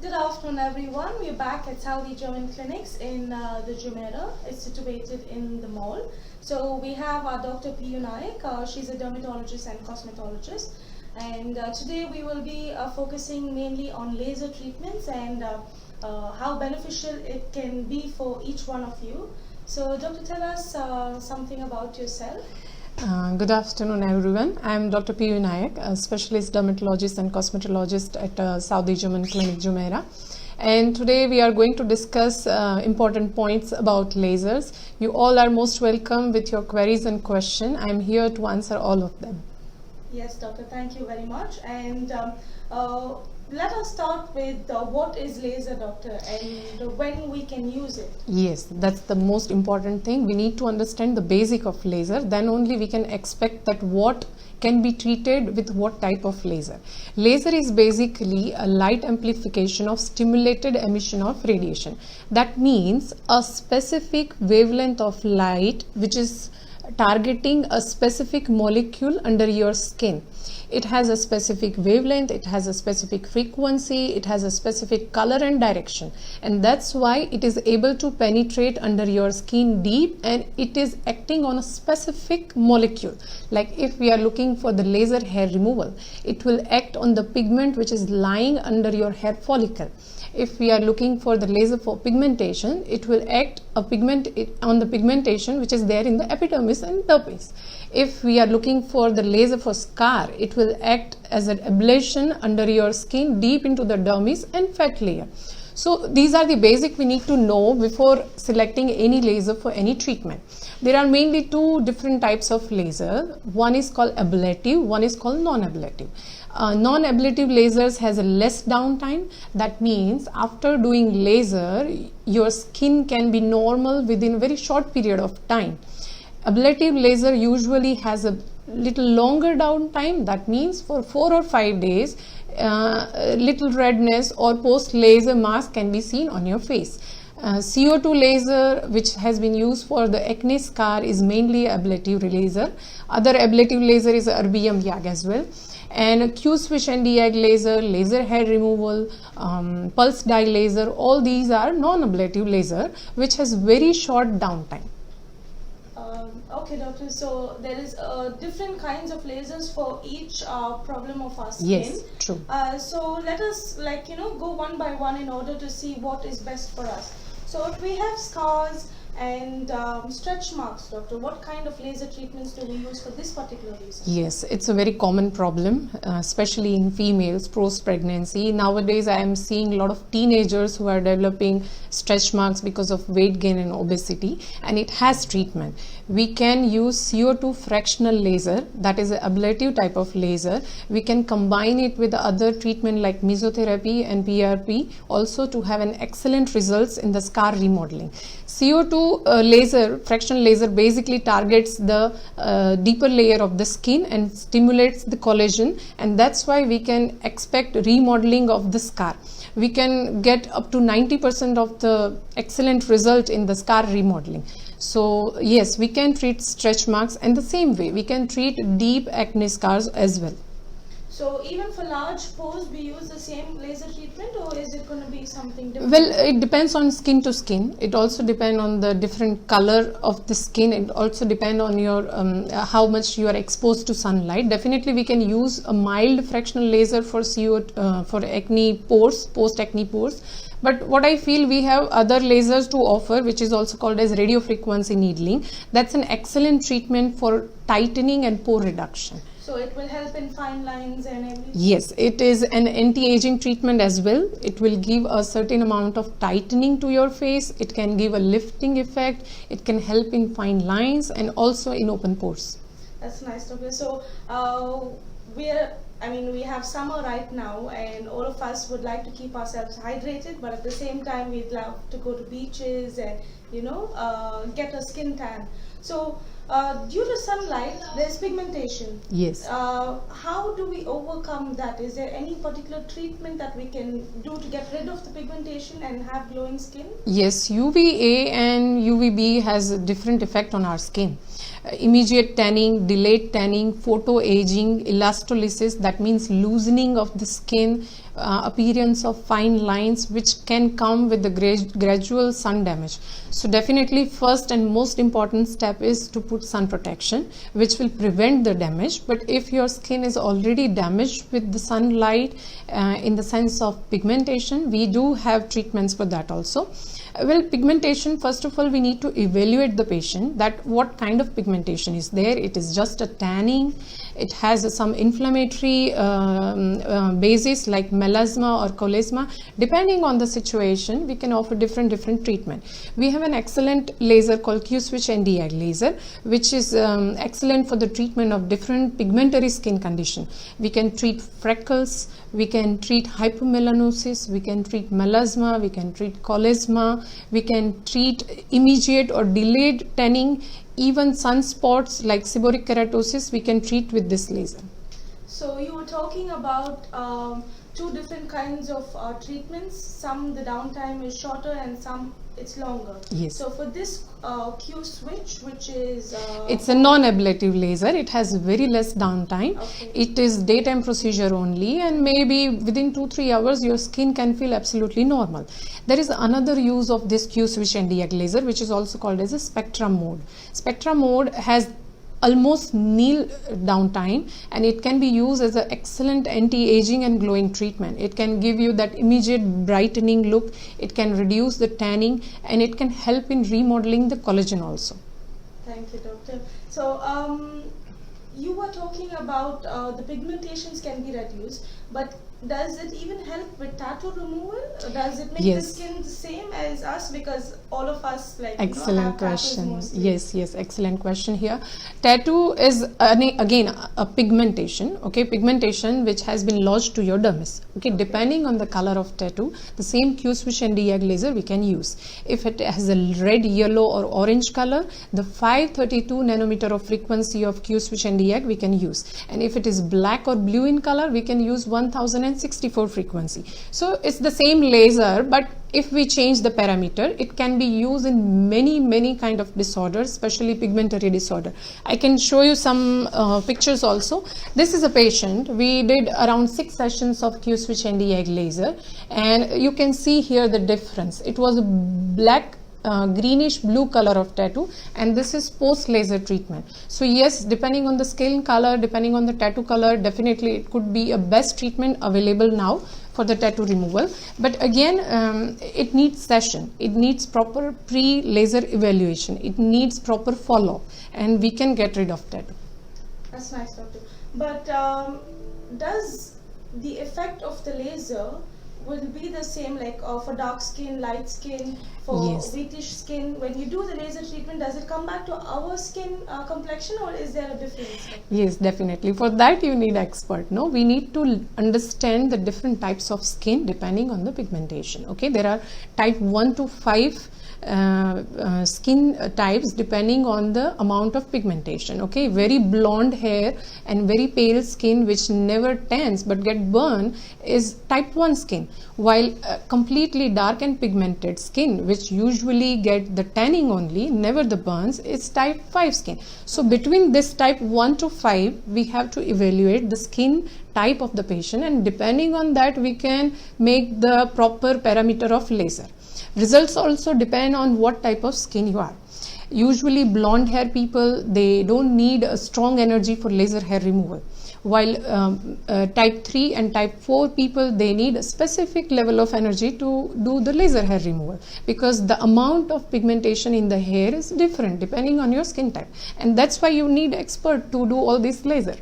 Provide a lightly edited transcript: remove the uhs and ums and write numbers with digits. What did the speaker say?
Good afternoon, everyone. We're back at Saudi German Clinics in the Jumeirah. It's situated in the mall. So we have our Dr. Piyu Naik. She's a dermatologist and cosmetologist. And today we will be focusing mainly on laser treatments and how beneficial it can be for each one of you. So, Doctor, tell us something about yourself. Good afternoon, everyone. I am Dr. Piyu Naik, a specialist dermatologist and cosmetologist at Saudi German Clinic Jumeirah. And today we are going to discuss important points about lasers. You all are most welcome with your queries and questions. I am here to answer all of them. Yes, doctor, thank you very much. And let us start with what is laser, doctor, and when we can use it. Yes, that's the most important thing. We need to understand the basic of laser. Then only we can expect that what can be treated with what type of laser. Laser is basically a light amplification of stimulated emission of radiation. That means a specific wavelength of light which is targeting a specific molecule under your skin. It has a specific wavelength, it has a specific frequency, it has a specific color and direction, and that's why it is able to penetrate under your skin deep, and it is acting on a specific molecule. Like if we are looking for the laser hair removal, it will act on the pigment which is lying under your hair follicle. If we are looking for the laser for pigmentation, it will act on the pigmentation which is there in the epidermis and dermis. If we are looking for the laser for scar, it will act as an ablation under your skin deep into the dermis and fat layer. So these are the basic we need to know before selecting any laser for any treatment. There are mainly two different types of laser. One is called ablative, one is called non-ablative. Non-ablative lasers has a less downtime. That means after doing laser, your skin can be normal within a very short period of time. Ablative laser usually has a little longer downtime. That means for 4 or 5 days, little redness or post laser mask can be seen on your face. CO2 laser, which has been used for the acne scar, is mainly ablative laser. Other ablative laser is erbium YAG as well. And Q-switch and YAG laser, laser hair removal, pulse dye laser, all these are non-ablative laser which has very short downtime. Okay, doctor. So there is different kinds of lasers for each problem of our skin. Yes, true. So let us go one by one in order to see what is best for us. So if we have scars and stretch marks, doctor, what kind of laser treatments do we use for this particular reason? Yes, it's a very common problem, especially in females post-pregnancy. Nowadays, I am seeing a lot of teenagers who are developing stretch marks because of weight gain and obesity, and it has treatment. We can use CO2 fractional laser, that is an ablative type of laser. We can combine it with other treatment like mesotherapy and PRP also to have an excellent results in the scar remodeling. CO2 laser, fractional laser, basically targets the deeper layer of the skin and stimulates the collagen, and that's why we can expect remodeling of the scar. We can get up to 90% of the excellent result in the scar remodeling. So yes, we can treat stretch marks, and the same way we can treat deep acne scars as well. So even for large pores, we use the same laser treatment, or is it going to be something different? Well, it depends on skin to skin. It also depends on the different color of the skin. It also depends on your how much you are exposed to sunlight. Definitely, we can use a mild fractional laser for for acne pores, post acne pores. But what I feel, we have other lasers to offer, which is also called as radio frequency needling. That's an excellent treatment for tightening and pore reduction. So it will help in fine lines and everything? Yes, it is an anti-aging treatment as well. It will give a certain amount of tightening to your face. It can give a lifting effect. It can help in fine lines and also in open pores. That's nice, doctor. So we have summer right now, and all of us would like to keep ourselves hydrated, but at the same time we'd love to go to beaches and get a skin tan. So, due to sunlight, there's pigmentation. Yes. How do we overcome that? Is there any particular treatment that we can do to get rid of the pigmentation and have glowing skin? Yes, UVA and UVB has a different effect on our skin. Immediate tanning, delayed tanning, photoaging, elastolysis, that means loosening of the skin, appearance of fine lines, which can come with the gradual sun damage. So definitely first and most important step is to put sun protection, which will prevent the damage. But if your skin is already damaged with the sunlight, in the sense of pigmentation, we do have treatments for that also. Well, pigmentation, first of all, we need to evaluate the patient that what kind of pigmentation is there. It is just a tanning, it has some inflammatory basis like melasma or chloasma. Depending on the situation, we can offer different treatment. We have an excellent laser called Q-switch Nd:YAG laser, which is excellent for the treatment of different pigmentary skin condition. We can treat freckles, we can treat hypomelanosis, we can treat melasma, we can treat chloasma, we can treat immediate or delayed tanning, even sunspots like seborrheic keratosis we can treat with this laser. So you were talking about two different kinds of treatments. Some the downtime is shorter and some it's longer. Yes. So for this Q-switch, which is it's a non-ablative laser. It has very less downtime. Okay. It is daytime procedure only, and maybe within 2-3 hours your skin can feel absolutely normal. There is another use of this Q-switch Nd:YAG laser, which is also called as a spectrum mode. Spectrum mode has almost nil downtime, and it can be used as an excellent anti-aging and glowing treatment. It can give you that immediate brightening look, it can reduce the tanning, and it can help in remodeling the collagen also. Thank you, doctor. So you were talking about the pigmentations can be reduced, but does it even help with tattoo removal? Does it make the Yes. skin the same as us? Because all of us Excellent have tattoos question. mostly. Yes, excellent question here. Tattoo is again a pigmentation, okay, pigmentation which has been lodged to your dermis. Okay, depending on the color of tattoo, the same Q-switch Nd:YAG laser we can use. If it has a red, yellow or orange color, the 532 nanometer of frequency of Q-switch Nd:YAG we can use. And if it is black or blue in color, we can use 1064 frequency. So it's the same laser, but if we change the parameter, it can be used in many kind of disorders, especially pigmentary disorder. I can show you some pictures also. This is a patient. We did around 6 sessions of Q-switch Nd:YAG laser, and you can see here the difference. It was a black greenish blue color of tattoo, and this is post laser treatment. So yes, depending on the skin color, depending on the tattoo color, definitely it could be a best treatment available now for the tattoo removal. But again, it needs session, it needs proper pre-laser evaluation, it needs proper follow-up, and we can get rid of tattoo. That's nice, doctor. But does the effect of the laser will be the same like for dark skin, light skin, for Yes. whitish skin? When you do the laser treatment, does it come back to our skin complexion, or is there a difference? Yes, definitely. For that you need expert. No, we need to understand the different types of skin depending on the pigmentation. Okay, there are type 1 to 5 skin types depending on the amount of pigmentation. Okay, very blonde hair and very pale skin which never tans but get burned is type 1 skin, while completely dark and pigmented skin which usually get the tanning only, never the burns, is type 5 skin. So between this type 1 to 5 we have to evaluate the skin type of the patient, and depending on that we can make the proper parameter of laser. Results also depend on what type of skin you are. Usually blonde hair people, they don't need a strong energy for laser hair removal, while type 3 and type 4 people, they need a specific level of energy to do the laser hair removal, because the amount of pigmentation in the hair is different depending on your skin type, and that's why you need expert to do all this laser.